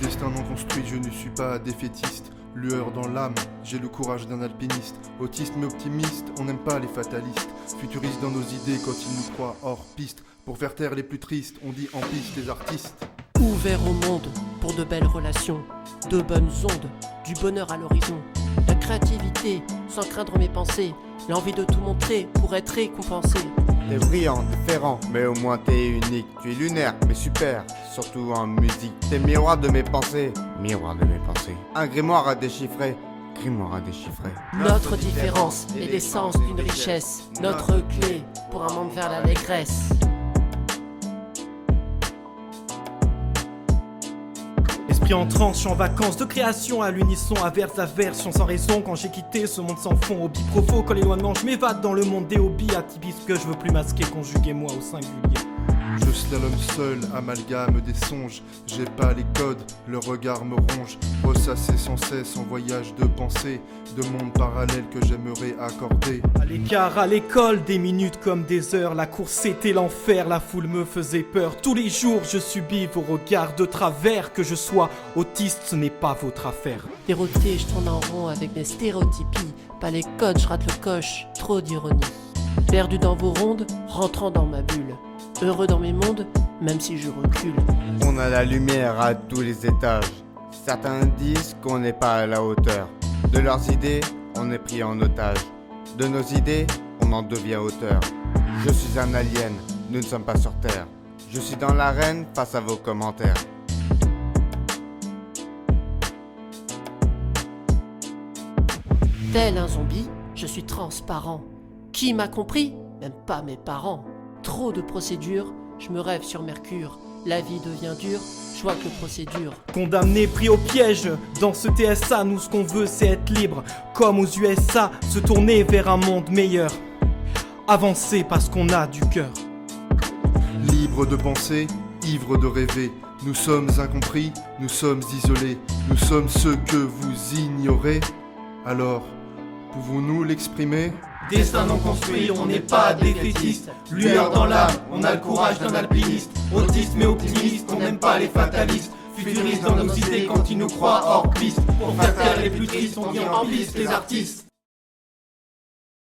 Destin non construit, je ne suis pas défaitiste. Lueur dans l'âme, j'ai le courage d'un alpiniste. Autiste mais optimiste, on n'aime pas les fatalistes. Futuristes dans nos idées quand ils nous croient hors piste. Pour faire taire les plus tristes, on dit en piste les artistes. Ouvert au monde pour de belles relations, de bonnes ondes, du bonheur à l'horizon. La créativité, sans craindre mes pensées, l'envie de tout montrer pour être récompensé. T'es brillant, différent, mais au moins t'es unique. Tu es lunaire, mais super, surtout en musique. T'es miroir de mes pensées, miroir de mes pensées. Un grimoire à déchiffrer, grimoire à déchiffrer. Notre différence est l'essence d'une richesse, notre clé pour un monde vers l'allégresse. Esprit en transe, je suis en vacances de création à l'unisson, averse aversion sans raison. Quand j'ai quitté ce monde sans fond, hobby profo, quand l'éloignement, je m'évade dans le monde des hobbies atypistes que je veux plus masquer, conjuguer moi au singulier. Je slalom seul, amalgame des songes. J'ai pas les codes, le regard me ronge. Ressassé sans cesse en voyage de pensée, de mondes parallèles que j'aimerais accorder. À l'écart, à l'école, des minutes comme des heures. La course c'était l'enfer, la foule me faisait peur. Tous les jours je subis vos regards de travers. Que je sois autiste, ce n'est pas votre affaire. Dérouté, je tourne en rond avec mes stéréotypies. Pas les codes, je rate le coche, trop d'ironie. Perdu dans vos rondes, rentrant dans ma bulle. Heureux dans mes mondes, même si je recule. On a la lumière à tous les étages. Certains disent qu'on n'est pas à la hauteur. De leurs idées, on est pris en otage. De nos idées, on en devient auteur. Je suis un alien, nous ne sommes pas sur Terre. Je suis dans l'arène face à vos commentaires. Tel un zombie, je suis transparent. Qui m'a compris? Même pas mes parents. Trop de procédures, je me rêve sur Mercure. La vie devient dure, je vois que procédure. Condamné, pris au piège, dans ce TSA, nous ce qu'on veut c'est être libre. Comme aux USA, se tourner vers un monde meilleur. Avancer parce qu'on a du cœur. Libre de penser, ivre de rêver. Nous sommes incompris, nous sommes isolés. Nous sommes ceux que vous ignorez. Alors, pouvons-nous l'exprimer? Destin non construit, on n'est pas défaitiste. Lueur dans l'âme, on a le courage d'un alpiniste. Autiste mais optimiste, on n'aime pas les fatalistes. Futuristes dans nos idées quand ils nous croient hors piste. Pour faire taire les plus tristes, on vient en piste les artistes.